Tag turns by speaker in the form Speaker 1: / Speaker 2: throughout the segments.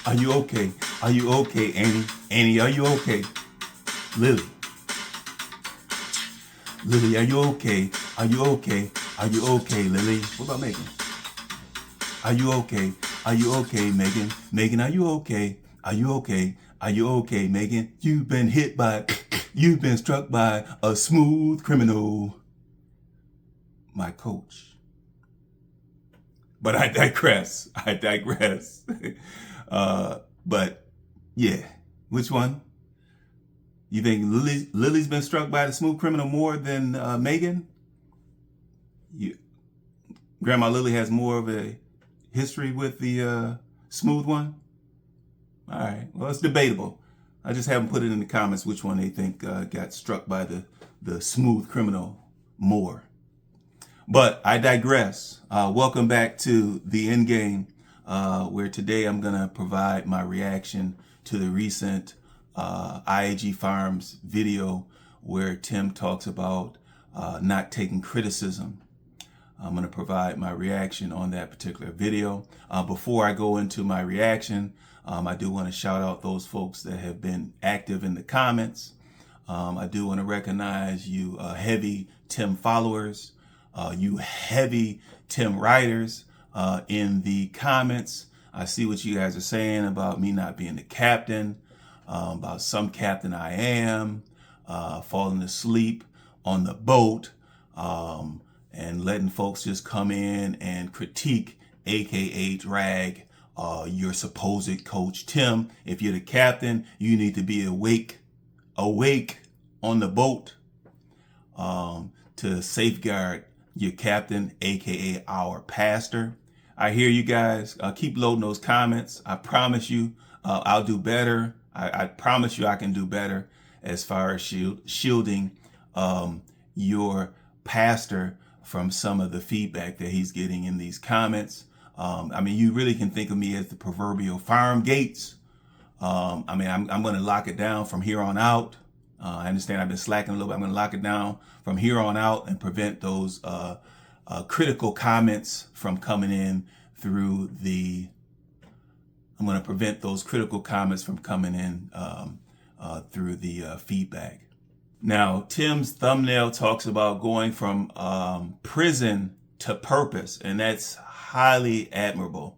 Speaker 1: Are you okay? Are you okay, Annie? Annie, are you okay? Lily. Lily, are you okay? Are you okay? Are you okay, Lily? What about Megan? Are you okay? Are you okay, Megan? Megan, are you okay? Are you okay? Are you okay, Megan? You've been struck by a smooth criminal. My coach. But I digress. But yeah, which one? You think Lily's been struck by the smooth criminal more than Megan? Grandma Lily has more of a history with the smooth one? All right, well, it's debatable. I just haven't put it in the comments which one they think got struck by the smooth criminal more. But I digress. Welcome back to the end game, where today I'm going to provide my reaction to the recent IAG Farms video where Tim talks about not taking criticism. I'm going to provide my reaction on that particular video. Before I go into my reaction, I do want to shout out those folks that have been active in the comments. I do want to recognize you heavy Tim followers, you heavy Tim writers in the comments. I see what you guys are saying about me not being the captain, about some captain I am, falling asleep on the boat, and letting folks just come in and critique, aka drag your supposed coach Tim. If you're the captain, you need to be awake on the boat to safeguard your captain, aka our pastor. I hear you guys. Keep loading those comments. I promise you I'll do better. I promise you I can do better as far as shielding your pastor from some of the feedback that he's getting in these comments. I mean, you really can think of me as the proverbial farm gates. I mean, I'm going to lock it down from here on out. I understand I've been slacking a little bit. I'm going to lock it down from here on out and prevent those critical comments from coming in through the. I'm going to prevent those critical comments from coming in through the feedback. Now, Tim's thumbnail talks about going from prison to purpose, and that's highly admirable.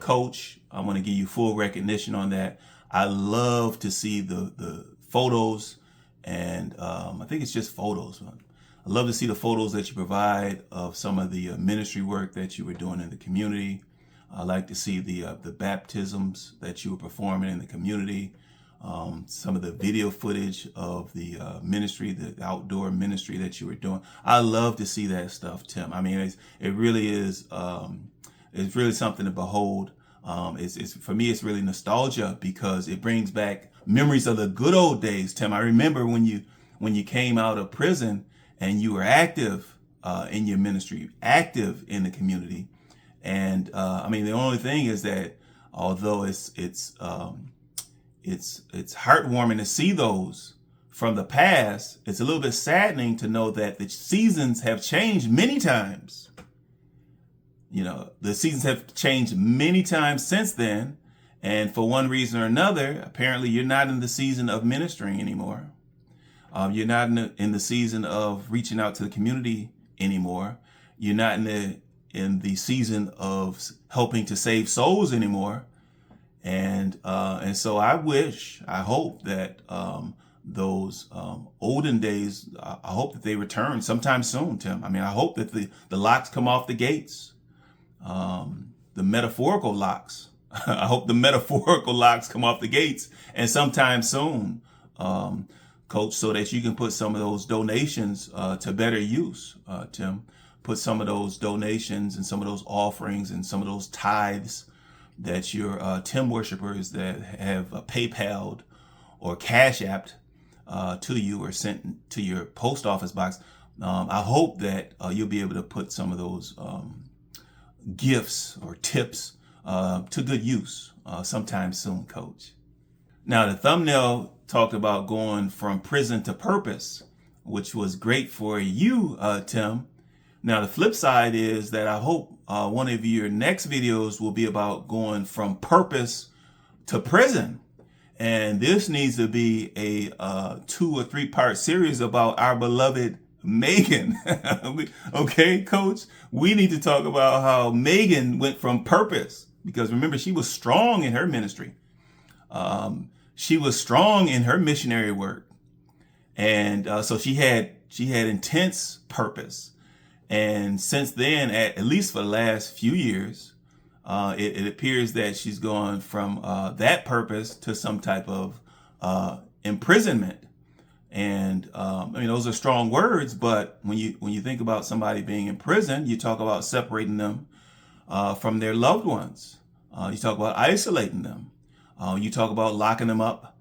Speaker 1: Coach, I want to give you full recognition on that. I love to see the photos, and I think it's just photos. I love to see the photos that you provide of some of the ministry work that you were doing in the community. I like to see the baptisms that you were performing in the community. Some of the video footage of the ministry, the outdoor ministry that you were doing. I love to see that stuff, Tim. I mean, it really is. It's really something to behold. It's for me, it's really nostalgia because it brings back memories of the good old days, Tim. I remember when you came out of prison and you were active in your ministry, active in the community. And I mean, the only thing is that although it's heartwarming to see those from the past, it's a little bit saddening to know that the seasons have changed many times. You know, the seasons have changed many times since then. And for one reason or another, apparently you're not in the season of ministering anymore. You're not in the season of reaching out to the community anymore. You're not in the season of helping to save souls anymore. And so I hope that those olden days, I hope that they return sometime soon, Tim. I mean, I hope that the locks come off the gates, the metaphorical locks. I hope the metaphorical locks come off the gates and sometime soon, Coach, so that you can put some of those donations to better use, Tim. Put some of those donations and some of those offerings and some of those tithes that your Tim worshipers that have PayPal'd or Cash App'd to you or sent to your post office box. I hope that you'll be able to put some of those gifts or tips to good use sometime soon, Coach. Now, the thumbnail talked about going from prison to purpose, which was great for you, Tim. Now, the flip side is that I hope one of your next videos will be about going from purpose to prison. And this needs to be a 2 or 3 part series about our beloved Megan. Okay, Coach? We need to talk about how Megan went from purpose, because remember, she was strong in her ministry. She was strong in her missionary work. And so she had intense purpose. And since then, at least for the last few years, it appears that she's gone from that purpose to some type of imprisonment. And I mean, those are strong words, but when you think about somebody being in prison, you talk about separating them from their loved ones. You talk about isolating them. You talk about locking them up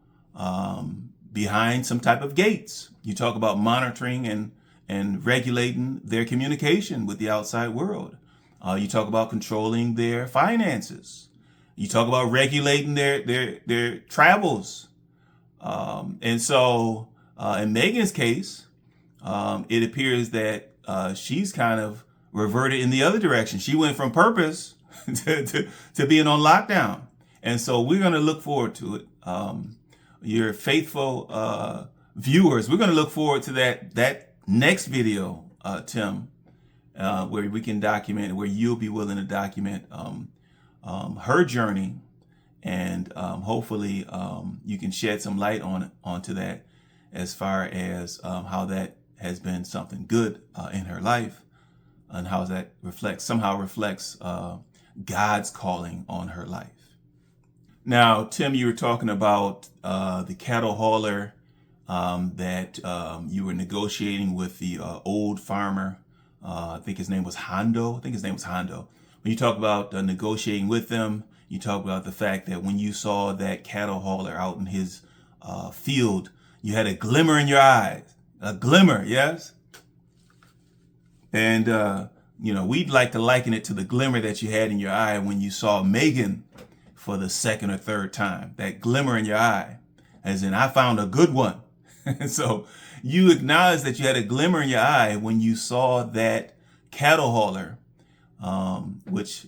Speaker 1: behind some type of gates. You talk about monitoring and regulating their communication with the outside world. You talk about controlling their finances. You talk about regulating their travels. And so in Megan's case, it appears that she's kind of reverted in the other direction. She went from purpose to being on lockdown. And so we're going to look forward to it. Your faithful viewers, we're going to look forward to that next video, Tim, where we can document, where you'll be willing to document her journey, and hopefully you can shed some light onto that, as far as how that has been something good in her life, and how that somehow reflects God's calling on her life. Now, Tim, you were talking about the cattle hauler that you were negotiating with the old farmer. I think his name was Hondo. When you talk about negotiating with them, you talk about the fact that when you saw that cattle hauler out in his field, you had a glimmer in your eyes. A glimmer, yes? And, we'd like to liken it to the glimmer that you had in your eye when you saw Megan for the second or third time. That glimmer in your eye, as in, I found a good one. So you acknowledge that you had a glimmer in your eye when you saw that cattle hauler, which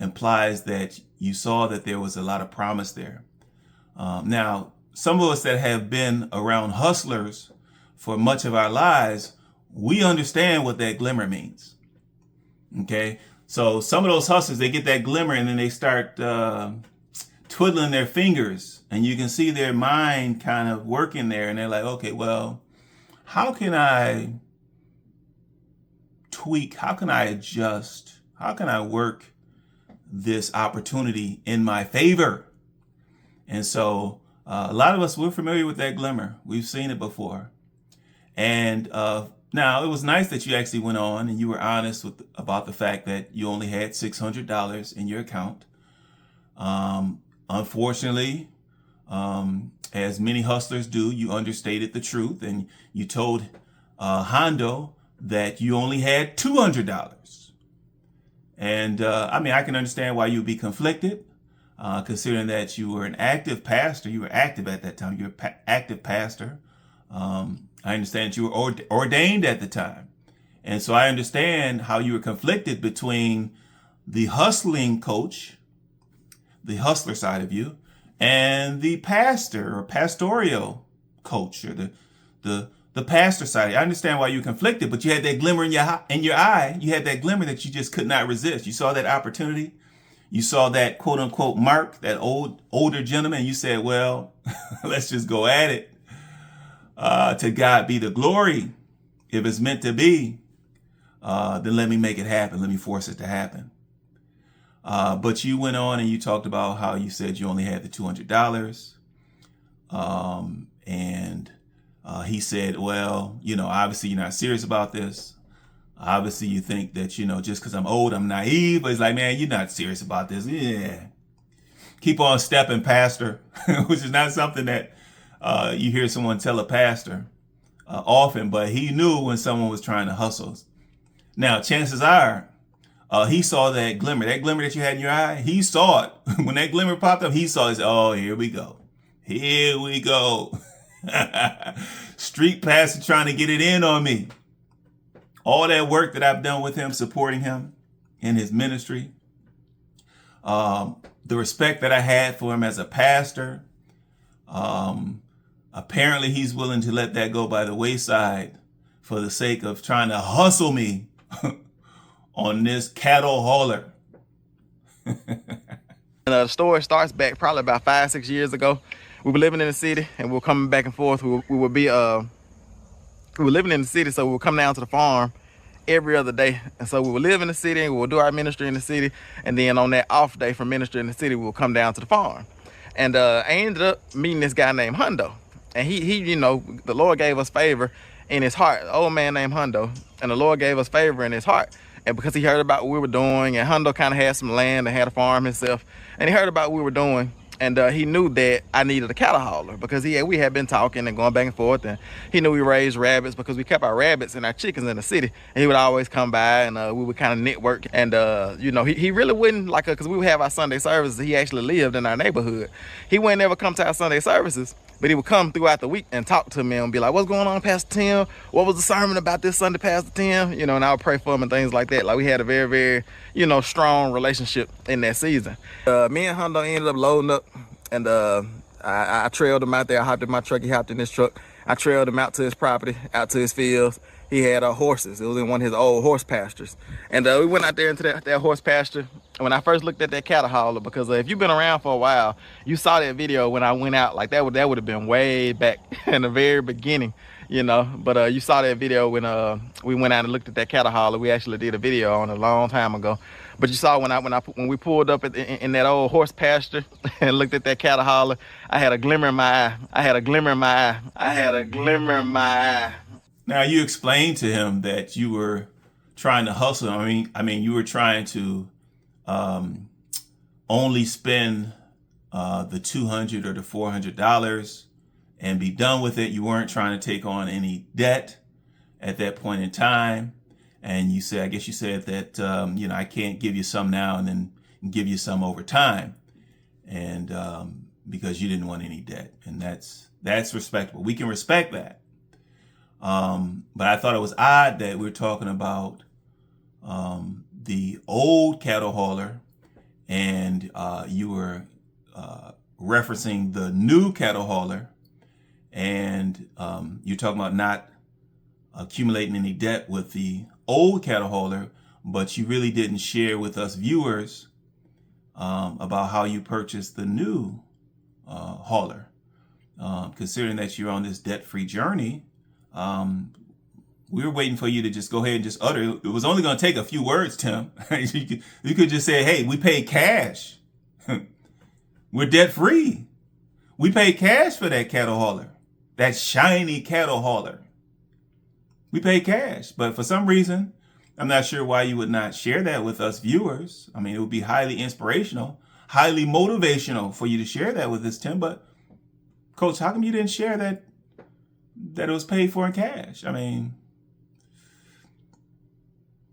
Speaker 1: implies that you saw that there was a lot of promise there. Now, some of us that have been around hustlers for much of our lives, we understand what that glimmer means. Okay? So some of those hustlers, they get that glimmer and then they start twiddling their fingers, and you can see their mind kind of working there, and they're like, okay, well, how can I tweak? How can I adjust? How can I work this opportunity in my favor? And so a lot of us, we're familiar with that glimmer. We've seen it before. And now, it was nice that you actually went on and you were honest about the fact that you only had $600 in your account. Unfortunately, as many hustlers do, you understated the truth, and you told Hondo that you only had $200. And I can understand why you'd be conflicted, considering that you were an active pastor. You were active at that time. You were an active pastor. I understand that you were ordained at the time. And so I understand how you were conflicted between the hustling coach, the hustler side of you, and the pastor or pastoral coach, or the pastor side. I understand why you were conflicted, but you had that glimmer in your eye. You had that glimmer that you just could not resist. You saw that opportunity. You saw that quote unquote Mark, that older gentleman, and you said, well, let's just go at it. To God be the glory. If it's meant to be, then let me make it happen. Let me force it to happen. But you went on and you talked about how you said you only had the $200. And he said, well, obviously you're not serious about this. Obviously you think that, just because I'm old, I'm naive. But it's like, man, you're not serious about this. Yeah. Keep on stepping, pastor, which is not something that you hear someone tell a pastor often, but he knew when someone was trying to hustle. Now, chances are, he saw that glimmer that you had in your eye. He saw it. When that glimmer popped up, he saw it. Oh, here we go. Here we go. Street pastor trying to get it in on me. all that work that I've done with him, supporting him in his ministry, the respect that I had for him as a pastor. Apparently he's willing to let that go by the wayside for the sake of trying to hustle me on this cattle hauler.
Speaker 2: The story starts back probably about 5-6 years ago. We were living in the city and we were coming back and forth. We were living in the city, so we would come down to the farm every other day. And so we would live in the city and we would do our ministry in the city. And then on that off day from ministry in the city, we would come down to the farm. And I ended up meeting this guy named Hundo. And he, you know, the Lord gave us favor in his heart, an old man named Hundo. And the Lord gave us favor in his heart. And because he heard about what we were doing, and Hundo kind of had some land and had a farm himself, and he heard about what we were doing, and he knew that I needed a cattle hauler because we had been talking and going back and forth, and he knew we raised rabbits because we kept our rabbits and our chickens in the city, and he would always come by and we would kind of network. And you know, he really wouldn't, like, because we would have our Sunday services. He actually lived in our neighborhood. He wouldn't ever come to our Sunday services, but he would come throughout the week and talk to me and be like, what's going on, Pastor Tim? What was the sermon about this Sunday, Pastor Tim? You know, and I would pray for him and things like that. Like, we had a very, very, you know, strong relationship in that season. Me and Hundo ended up loading up, and I trailed him out there. I hopped in my truck, he hopped in his truck. I trailed him out to his property, out to his fields. He had horses. It was in one of his old horse pastures. And we went out there into that horse pasture. And when I first looked at that cattle hauler, because if you've been around for a while, you saw that video when I went out. Like, that would have been way back in the very beginning, you know. But you saw that video when we went out and looked at that cattle hauler. We actually did a video on it a long time ago. But you saw when we pulled up in that old horse pasture and looked at that cattle hauler, I had a glimmer in my eye. I had a glimmer in my eye. I had a glimmer in my eye.
Speaker 1: Now, you explained to him that you were trying to hustle. I mean, you were trying to only spend the $200 or the $400 and be done with it. You weren't trying to take on any debt at that point in time. And you said, I guess you said that, you know, I can't give you some now and then give you some over time. And because you didn't want any debt. And that's respectable. We can respect that. But I thought it was odd that we're talking about the old cattle hauler, and you were referencing the new cattle hauler, and you're talking about not accumulating any debt with the old cattle hauler, but you really didn't share with us viewers about how you purchased the new hauler. Considering that you're on this debt-free journey, we were waiting for you to just go ahead and just utter. It was only going to take a few words, Tim. You could just say, hey, we paid cash. We're debt-free. We paid cash for that cattle hauler, that shiny cattle hauler. We paid cash. But for some reason, I'm not sure why you would not share that with us viewers. I mean, it would be highly inspirational, highly motivational for you to share that with us, Tim. But, Coach, how come you didn't share that it was paid for in cash? I mean,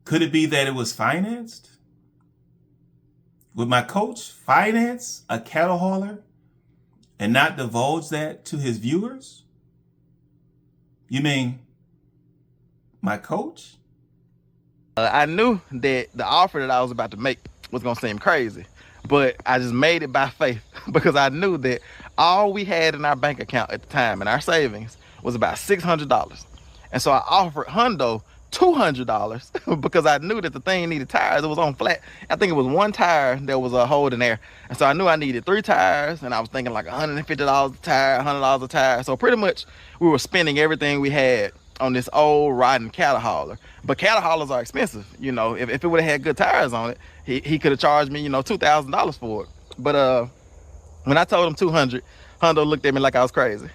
Speaker 1: could it be that it was financed? Would my coach finance a cattle hauler and not divulge that to his viewers? You mean my coach?
Speaker 2: I knew that the offer that I was about to make was going to seem crazy, but I just made it by faith because I knew that all we had in our bank account at the time in our savings was about $600. And so I offered Hundo $200 because I knew that the thing needed tires. It was on flat. I think it was one tire that was holding there. And so I knew I needed 3 tires, and I was thinking like $150 a tire, $100 a tire. So pretty much we were spending everything we had on this old rotten cattle hauler. But cattle haulers are expensive. You know, if it would have had good tires on it, he could have charged me, you know, $2,000 for it. But when I told him $200, Hundo looked at me like I was crazy.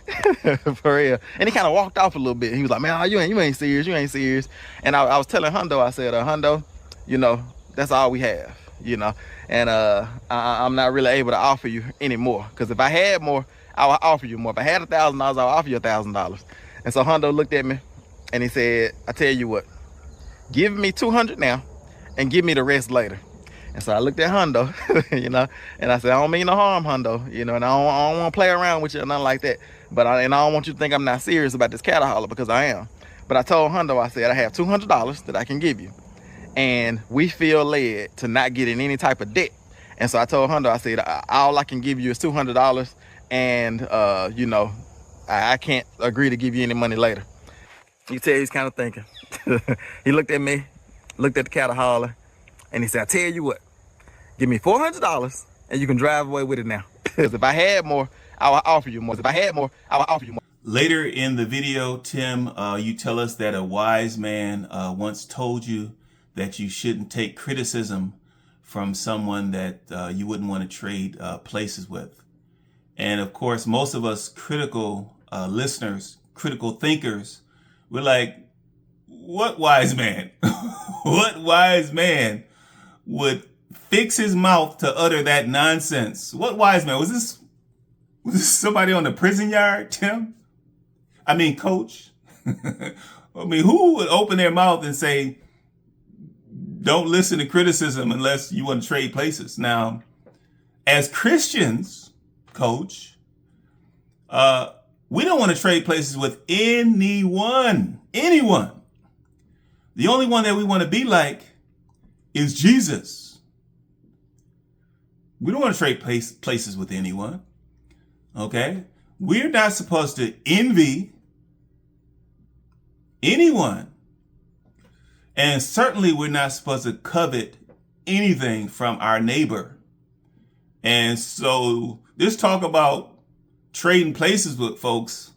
Speaker 2: For real. And he kind of walked off a little bit. He was like, man, you ain't serious. You ain't serious. And I was telling Hundo, I said, Hundo, you know, that's all we have, you know. And I'm not really able to offer you any more. Because if I had more, I would offer you more. If I had $1,000, I would offer you $1,000. And so Hundo looked at me and he said, I tell you what, give me $200 now and give me the rest later. And so I looked at Hundo, you know, and I said, I don't mean no harm, Hundo, you know, and I don't want to play around with you or nothing like that. But I don't want you to think I'm not serious about this cattle hauler, because I am. But I told Hundo, I said, I have $200 that I can give you. And we feel led to not get in any type of debt. And so I told Hundo, I said, all I can give you is $200. And, you know, I can't agree to give you any money later. You can tell he's kind of thinking. He looked at me, looked at the cattle hauler, and he said, I tell you what, give me $400 and you can drive away with it now. Because if I had more, I would offer you more. If I had more, I would offer you more.
Speaker 1: Later in the video, Tim, you tell us that a wise man once told you that you shouldn't take criticism from someone that you wouldn't want to trade places with. And of course, most of us critical listeners, critical thinkers, we're like, what wise man? What wise man would fix his mouth to utter that nonsense? What wise man? Was this somebody on the prison yard, Tim? I mean, Coach? I mean, who would open their mouth and say, don't listen to criticism unless you want to trade places? Now, as Christians, Coach, we don't want to trade places with anyone. The only one that we want to be like is Jesus. We don't want to trade places with anyone. Okay? We're not supposed to envy anyone. And certainly we're not supposed to covet anything from our neighbor. And so this talk about trading places with folks,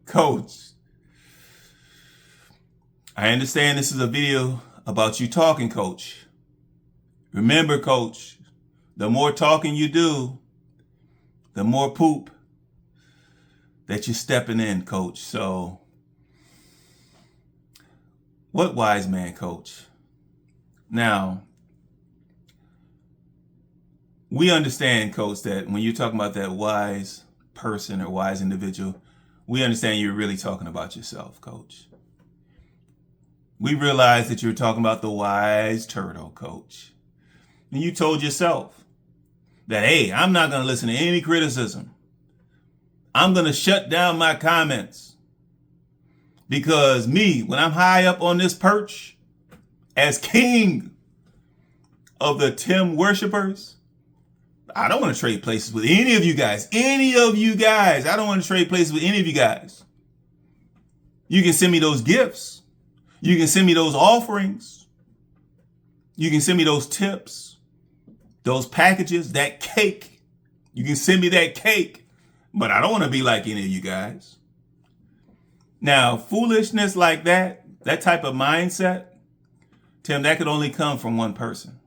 Speaker 1: Coach, I understand this is a video about you talking, Coach. Remember, Coach, the more talking you do, the more poop that you're stepping in, Coach. So, what wise man, Coach? Now, we understand, Coach, that when you're talking about that wise person or wise individual, we understand you're really talking about yourself, Coach. We realize that you're talking about the wise turtle, Coach. And you told yourself that, hey, I'm not going to listen to any criticism. I'm going to shut down my comments. Because me, when I'm high up on this perch, as king of the Tim worshipers, I don't want to trade places with any of you guys. I don't want to trade places with any of you guys. You can send me those gifts. You can send me those offerings. You can send me those tips, those packages, that cake. You can send me that cake, but I don't want to be like any of you guys. Now, foolishness like that type of mindset, Tim, that could only come from one person.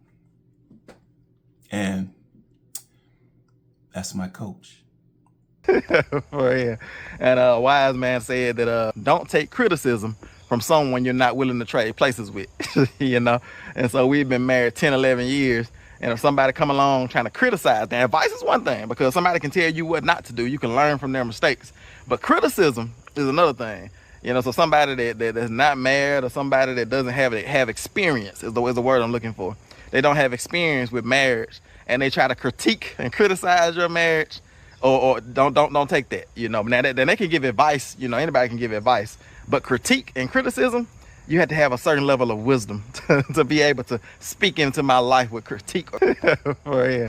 Speaker 1: And that's my coach.
Speaker 2: For real. And a wise man said that don't take criticism from someone you're not willing to trade places with, you know? And so we've been married 10, 11 years. And if somebody come along trying to criticize, then advice is one thing, because somebody can tell you what not to do. You can learn from their mistakes. But criticism is another thing. You know, so somebody that's not married, or somebody that doesn't have experience is the word I'm looking for. They don't have experience with marriage, and they try to critique and criticize your marriage, or don't take that. You know, now then they can give advice. You know, anybody can give advice, but critique and criticism, you have to have a certain level of wisdom to be able to speak into my life with critique. For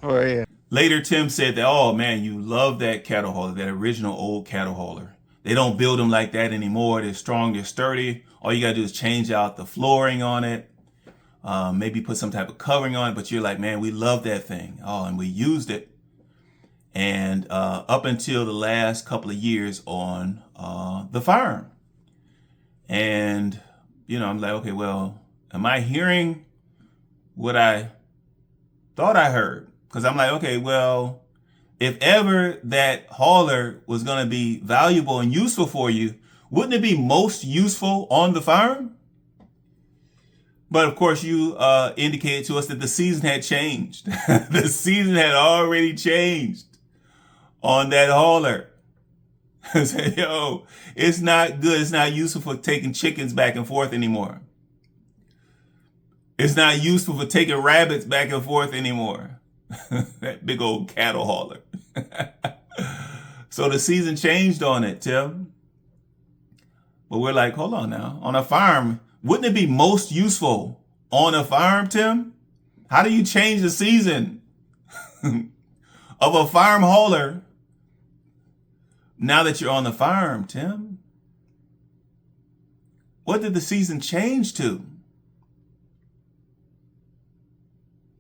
Speaker 2: real.
Speaker 1: Later, Tim said that, oh man, you love that cattle hauler, that original old cattle hauler. They don't build them like that anymore. They're strong, they're sturdy. All you gotta do is change out the flooring on it. Maybe put some type of covering on it, but you're like, man, we love that thing. Oh, and we used it. And up until the last couple of years on the farm. And, you know, I'm like, okay, well, am I hearing what I thought I heard? Because I'm like, okay, well, if ever that hauler was going to be valuable and useful for you, wouldn't it be most useful on the farm? But of course, you indicated to us that the season had changed. The season had already changed on that hauler. I said, yo, it's not good. It's not useful for taking chickens back and forth anymore. It's not useful for taking rabbits back and forth anymore. That big old cattle hauler. So the season changed on it, Tim. But we're like, hold on now. On a farm, wouldn't it be most useful on a farm, Tim? How do you change the season of a farm hauler now that you're on the farm, Tim? What did the season change to?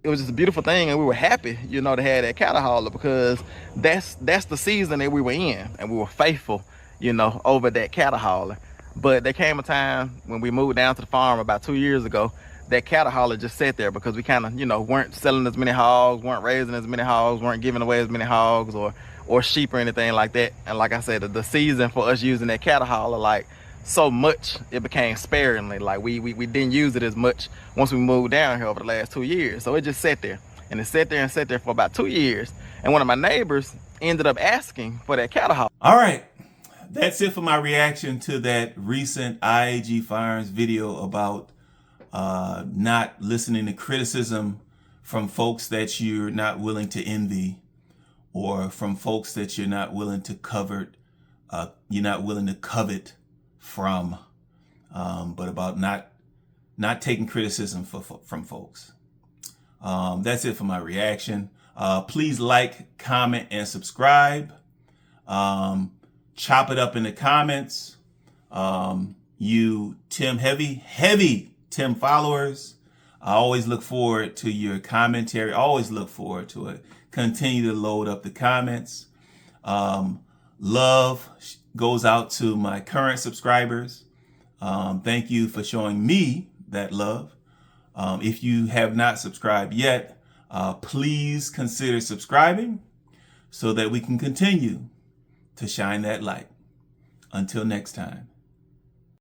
Speaker 2: It was just a beautiful thing, and we were happy, you know, to have that cattle hauler, because that's the season that we were in, and we were faithful, you know, over that cattle hauler. But there came a time when we moved down to the farm about 2 years ago, that cattle hauler just sat there because we kind of, you know, weren't selling as many hogs, weren't raising as many hogs, weren't giving away as many hogs or sheep or anything like that. And like I said, the season for us using that cattle hauler, like, so much, it became sparingly. Like we didn't use it as much once we moved down here over the last 2 years. So it just sat there, and it sat there and sat there for about 2 years. And one of my neighbors ended up asking for that cattle hauler.
Speaker 1: All right, that's it for my reaction to that recent IAG Farms video about not listening to criticism from folks that you're not willing to envy, or from folks that you're not willing to covet from, but about not taking criticism from folks. That's it for my reaction. Please like, comment, and subscribe. Chop it up in the comments. You heavy Tim followers, I always look forward to your commentary. Always look forward to it. Continue to load up the comments. Love goes out to my current subscribers. Thank you for showing me that love. If you have not subscribed yet, please consider subscribing so that we can continue to shine that light. Until next time.